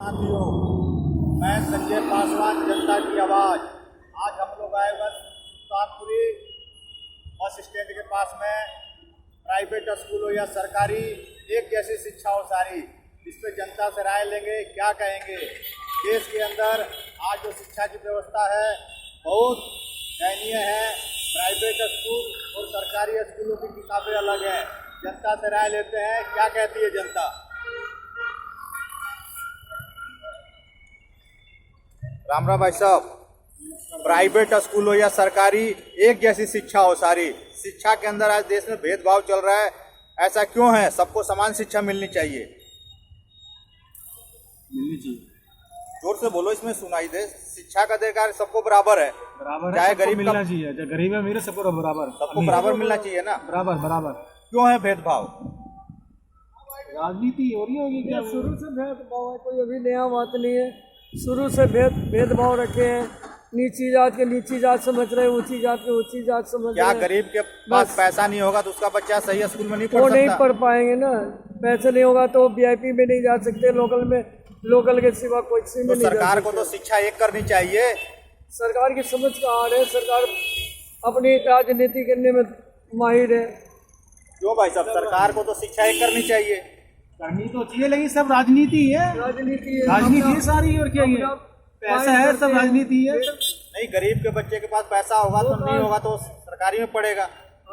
साथियों, मैं संजय पासवान, जनता की आवाज़। आज हम लोग आए हुए सुल्तानपुरी बस स्टैंड के पास में प्राइवेट स्कूलों या सरकारी एक जैसी शिक्षा हो सारी, इस पर जनता से राय लेंगे, क्या कहेंगे। देश के अंदर आज जो शिक्षा की व्यवस्था है बहुत दयनीय है। प्राइवेट स्कूल और सरकारी स्कूलों की किताबें अलग हैं। जनता से राय लेते हैं, क्या कहती है जनता। राम राम भाई साहब। प्राइवेट स्कूल हो या सरकारी एक जैसी शिक्षा हो सारी, शिक्षा के अंदर आज देश में भेदभाव चल रहा है, ऐसा क्यों है? सबको समान शिक्षा मिलनी चाहिए। जोर से बोलो, इसमें सुनाई दे। शिक्षा का अधिकार सबको बराबर है, चाहे गरीब मिलना चाहिए, चाहे गरीब है मेरे सबको बराबर, सबको बराबर मिलना चाहिए ना। बराबर बराबर। क्यों है भेदभाव? राजनीति हो रही होगी क्या? शुरू से भेदभाव है, कोई अभी नया बात नहीं है। शुरू से भेदभाव रखे हैं। नीची जात के नीची जात समझ रहे हैं, ऊंची जात के ऊंची जात समझ रहे हैं। क्या गरीब के पास पैसा नहीं होगा तो उसका बच्चा सही स्कूल में नहीं पढ़ वो सकता? नहीं पढ़ पाएंगे ना। पैसे नहीं होगा तो वीआईपी में नहीं जा सकते, लोकल के सिवा कोई सी में तो नहीं जा सरकार को सकते। तो शिक्षा एक करनी चाहिए। सरकार की समझ का हार है। सरकार अपनी राजनीति करने में माहिर है। क्यों भाई साहब, सरकार को तो शिक्षा एक करनी चाहिए। करनी तो चाहिए, लेकिन सब राजनीति है, राजनीति राजनीति सारी। और क्या ये पैसा है, सब राजनीति है। नहीं, गरीब के बच्चे के पास पैसा होगा तो नहीं होगा तो सरकारी में पढ़ेगा,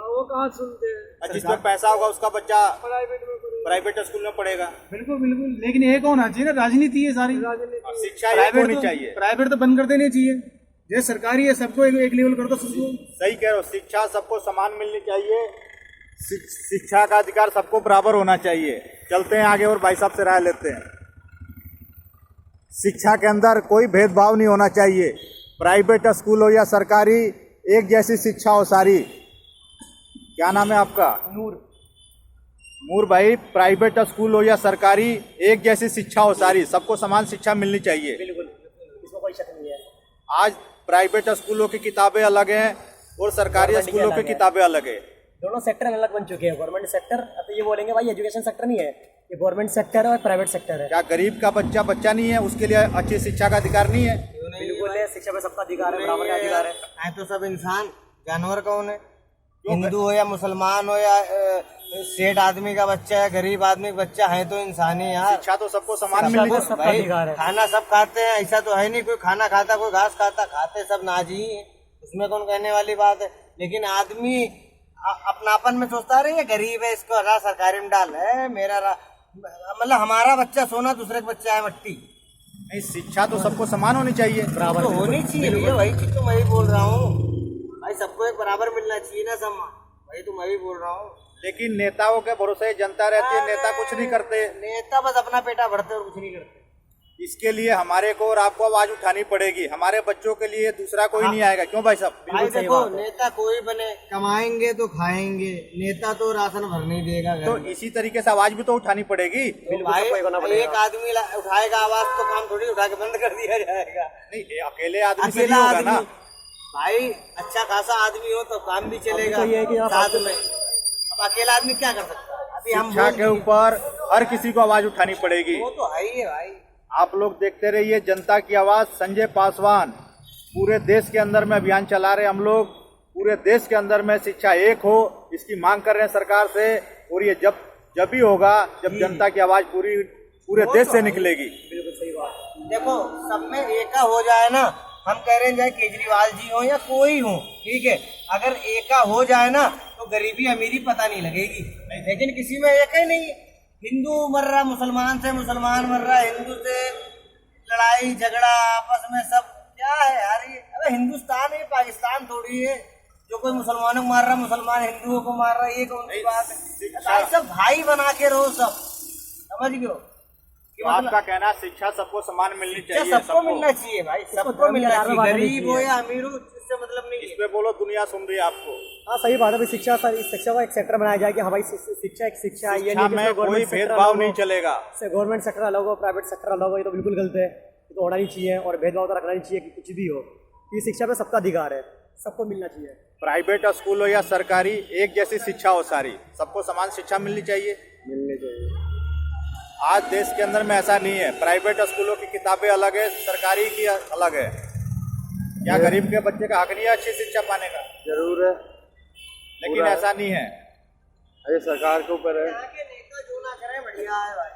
वो कहाँ सुनते हैं। और जिसमें पैसा होगा उसका बच्चा प्राइवेट में पढ़े। प्राइवेट स्कूल में पढ़ेगा। बिल्कुल बिल्कुल, लेकिन एक होना चाहिए ना, राजनीति है सारी। राजनीति और शिक्षा एक होनी चाहिए। प्राइवेट तो बंद कर देनी चाहिए, जैसे सरकारी है सबको एक लेवल कर दो सबको। सही कह रहे हो, शिक्षा सबको समान मिलनी चाहिए। शिक्षा का अधिकार सबको बराबर होना चाहिए। चलते हैं आगे और भाई साहब से राय लेते हैं। शिक्षा के अंदर कोई भेदभाव नहीं होना चाहिए। प्राइवेट स्कूल हो या सरकारी एक जैसी शिक्षा हो सारी। क्या नाम है आपका? नूर भाई, प्राइवेट स्कूल हो या सरकारी एक जैसी शिक्षा हो सारी, सबको समान शिक्षा मिलनी चाहिए। बिल्कुल, इसमें कोई शक नहीं है। आज प्राइवेट स्कूलों की किताबें अलग हैं और सरकारी स्कूलों की किताबें अलग है। दोनों सेक्टर अलग बन चुके हैं। गवर्नमेंट सेक्टर, अब तो ये बोलेंगे भाई एजुकेशन सेक्टर नहीं है, ये गवर्नमेंट सेक्टर है और प्राइवेट सेक्टर है। क्या गरीब का बच्चा नहीं है, उसके लिए अच्छी शिक्षा का अधिकार नहीं है? बिल्कुल है, शिक्षा में सबका अधिकार है, बराबर का अधिकार है। तो सब इंसान, जानवर कौन है? हिंदू हो या मुसलमान हो या सेठ आदमी का बच्चा है, गरीब आदमी का बच्चा है, तो इंसान ही यार। शिक्षा तो सबको समान मिलनी चाहिए। सबका अधिकार है। खाना सब खाते हैं, ऐसा तो है नहीं कोई खाना खाता कोई घास खाता, खाते सब नाजी ही है, उसमें कौन कहने वाली बात है। लेकिन आदमी अपनापन में सोचता रहे, गरीब है इसको हरा सरकारी में डाल है, मतलब हमारा बच्चा सोना, दूसरे का बच्चा है मट्टी। नहीं, शिक्षा तो सबको समान होनी चाहिए। बराबर तो होनी चाहिए भैया, वही चीज तो मैं भी बोल रहा हूँ भाई, सबको एक बराबर मिलना चाहिए ना सम्मान, वही तो मैं भी बोल रहा हूँ। लेकिन नेताओं के भरोसे जनता रहती है, नेता कुछ नहीं करते। नेता बस अपना पेटा भरते और कुछ नहीं करते। इसके लिए हमारे को और आपको आवाज उठानी पड़ेगी। हमारे बच्चों के लिए दूसरा कोई नहीं आएगा। क्यों भाई साहब? भाई देखो, नेता कोई बने, कमाएंगे तो खाएंगे, नेता तो राशन भर नहीं देगा घर तो में। इसी तरीके से आवाज भी तो उठानी पड़ेगी। तो भाई एक आदमी उठाएगा आवाज तो काम थोड़ी उठा के बंद कर दिया जाएगा। नहीं, अकेले आदमी से अकेला नहीं होगा आदमी ना। भाई अच्छा खासा आदमी हो तो काम भी चलेगा तो ये है कि आप साथ में। अब अकेला आदमी क्या कर सकता है? अभी हम शिक्षा के ऊपर हर किसी को आवाज उठानी पड़ेगी। वो तो है ही है भाई। आप लोग देखते रहिए जनता की आवाज, संजय पासवान। पूरे देश के अंदर में अभियान चला रहे हम लोग। पूरे देश के अंदर में शिक्षा एक हो, इसकी मांग कर रहे हैं सरकार से। और ये जब भी होगा जब जनता की आवाज पूरे देश से निकलेगी। बिल्कुल सही बात। देखो, सब में एका हो जाए ना, हम कह रहे हैं चाहे केजरीवाल जी हो या कोई हो, ठीक है, अगर एका हो जाए ना तो गरीबी अमीरी पता नहीं लगेगी। लेकिन किसी में एक ही नहीं है। हिंदू मर रहा मुसलमान से, मुसलमान मर रहा हिंदू से, लड़ाई झगड़ा आपस में सब क्या है यार ये? अबे हिंदुस्तान है, पाकिस्तान थोड़ी है जो कोई मुसलमानों को मार रहा, मुसलमान हिंदुओं को मार रहा, ये कौन सी बात है? भाई सब भाई बना के रहो, सब समझ गयो। तो आपका कहना है शिक्षा सबको समान मिलनी चाहिए। सबको मिलना चाहिए भाई, सबको मिलना चाहिए, बांटनी गरीब हो चाहिए। या अमीर हो, इससे मतलब नहीं है। इसमें बोलो, दुनिया सुन रही है आपको। हाँ सही बात है भाई। शिक्षा का एक सेक्टर बनाया जाए कि हाँ भाई शिक्षा एक शिक्षा है, ये शिक्षा में कोई भेदभाव नहीं चलेगा। गवर्नमेंट सेक्टर अलग हो, प्राइवेट सेक्टर अलग हो, ये तो बिल्कुल गलत है। ये तो होना नहीं चाहिए और भेदभाव तो रखना नहीं चाहिए कि कुछ भी हो। ये शिक्षा पे सबका अधिकार है, सबको मिलना चाहिए। प्राइवेट स्कूल हो या सरकारी एक जैसी शिक्षा हो सारी, सबको समान शिक्षा मिलनी चाहिए। आज देश के अंदर में ऐसा नहीं है। प्राइवेट स्कूलों की किताबें अलग है, सरकारी की अलग है। क्या गरीब के बच्चे का हक नहीं है अच्छी शिक्षा पाने का? जरूर है। लेकिन ऐसा नहीं है। ये सरकार के ऊपर है। यहाँ के नेता जो ना करे बढ़िया है भाई।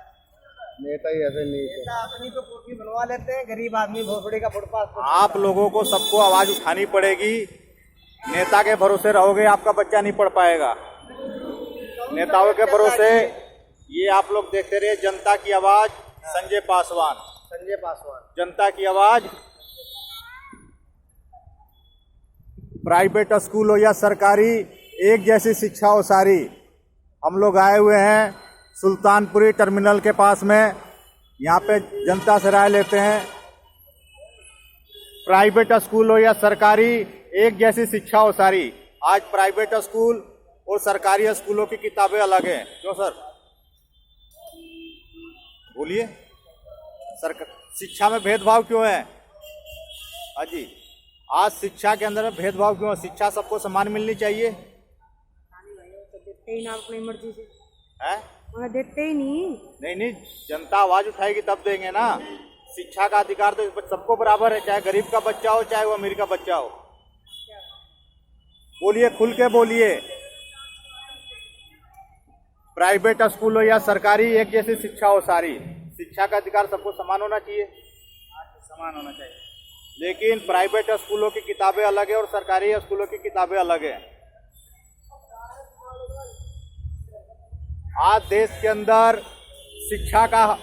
नेता ही ऐसे नहीं है। नेता अपनी तो कोठी बनवा लेते हैं, गरीब आदमी भोसड़ी का फुटपाथ पर। आप लोगों को सबको आवाज उठानी पड़ेगी। नेता के भरोसे रहोगे आपका बच्चा नहीं पढ़ पाएगा। नेताओं के भरोसे ये आप लोग देखते रहिए जनता की आवाज, संजय पासवान। संजय पासवान। जनता की आवाज। प्राइवेट स्कूल हो या सरकारी, एक जैसी शिक्षा हो सारी। हम लोग आए हुए हैं सुल्तानपुरी टर्मिनल के पास में, यहाँ पे जनता से राय लेते हैं। प्राइवेट स्कूल हो या सरकारी, एक जैसी शिक्षा हो सारी। आज प्राइवेट स्कूल और सरकारी स्कूलों की किताबें अलग हैं। क्यों सर? बोलिए, शिक्षा में भेदभाव क्यों है? हाँ जी, आज शिक्षा के अंदर में भेदभाव क्यों है? शिक्षा सबको समान मिलनी चाहिए। देते ही ना अपनी मर्जी से, है? मगर देते ही नहीं। नहीं, जनता आवाज उठाएगी तब देंगे ना। शिक्षा का अधिकार तो सबको बराबर है, चाहे गरीब का बच्चा हो चाहे वो अमीर का बच्चा हो। बोलिए, खुल के बोलिए। प्राइवेट स्कूल हो या सरकारी, एक जैसी शिक्षा हो सारी। शिक्षा का अधिकार सबको समान होना चाहिए। समान होना चाहिए। लेकिन प्राइवेट स्कूलों की किताबें अलग है और सरकारी स्कूलों की किताबें अलग है। आज देश के अंदर शिक्षा का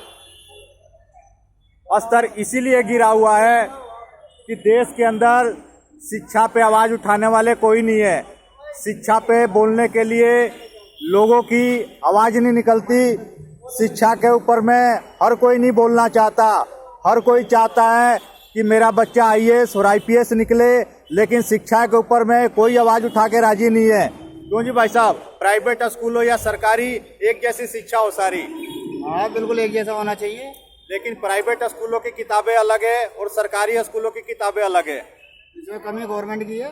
स्तर इसीलिए गिरा हुआ है कि देश के अंदर शिक्षा पे आवाज उठाने वाले कोई नहीं है। शिक्षा पे बोलने के लिए लोगों की आवाज नहीं निकलती। शिक्षा के ऊपर में हर कोई नहीं बोलना चाहता। हर कोई चाहता है कि मेरा बच्चा आईएएस और आईपीएस निकले, लेकिन शिक्षा के ऊपर में कोई आवाज उठा के राजी नहीं है। क्यों जी भाई साहब? प्राइवेट स्कूल हो या सरकारी, एक जैसी शिक्षा हो सारी। हाँ, बिल्कुल एक जैसा होना चाहिए। लेकिन प्राइवेट स्कूलों की किताबें अलग है और सरकारी स्कूलों की किताबें अलग है। इसमें कमी गवर्नमेंट की है।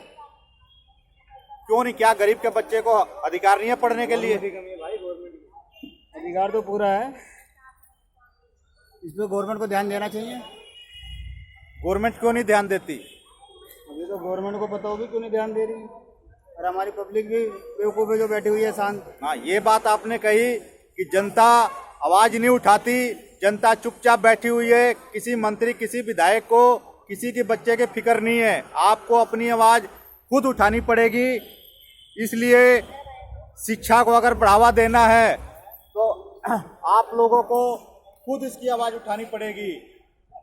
क्यों नहीं? क्या गरीब के बच्चे को अधिकार नहीं है पढ़ने के लिए? कमी है भाई गवर्नमेंट की। अधिकार तो पूरा है, इसमें गवर्नमेंट को ध्यान देना चाहिए। गवर्नमेंट क्यों नहीं ध्यान देती? अभी तो गवर्नमेंट को पता होगी क्यों नहीं ध्यान दे रही है। और हमारी पब्लिक भी बेवकूफ़ है जो बैठी हुई है शांत। हाँ, ये बात आपने कही कि जनता आवाज नहीं उठाती, जनता चुपचाप बैठी हुई है। किसी मंत्री, किसी विधायक को किसी के बच्चे के फिक्र नहीं है। आपको अपनी आवाज खुद उठानी पड़ेगी। इसलिए शिक्षा को अगर बढ़ावा देना है तो आप लोगों को खुद इसकी आवाज उठानी पड़ेगी।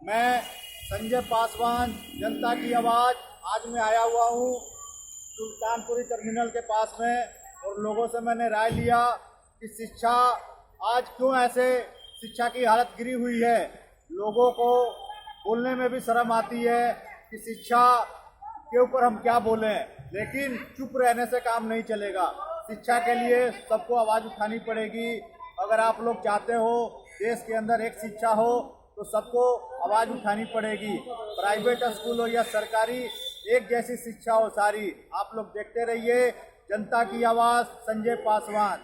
मैं संजय पासवान, जनता की आवाज, आज मैं आया हुआ हूँ सुल्तानपुरी टर्मिनल के पास में और लोगों से मैंने राय लिया कि शिक्षा आज क्यों ऐसे शिक्षा की हालत गिरी हुई है। लोगों को बोलने में भी शर्म आती है कि शिक्षा के ऊपर हम क्या बोलें, लेकिन चुप रहने से काम नहीं चलेगा। शिक्षा के लिए सबको आवाज़ उठानी पड़ेगी। अगर आप लोग चाहते हो देश के अंदर एक शिक्षा हो तो सबको आवाज़ उठानी पड़ेगी। प्राइवेट स्कूल हो या सरकारी, एक जैसी शिक्षा हो सारी। आप लोग देखते रहिए जनता की आवाज़, संजय पासवान।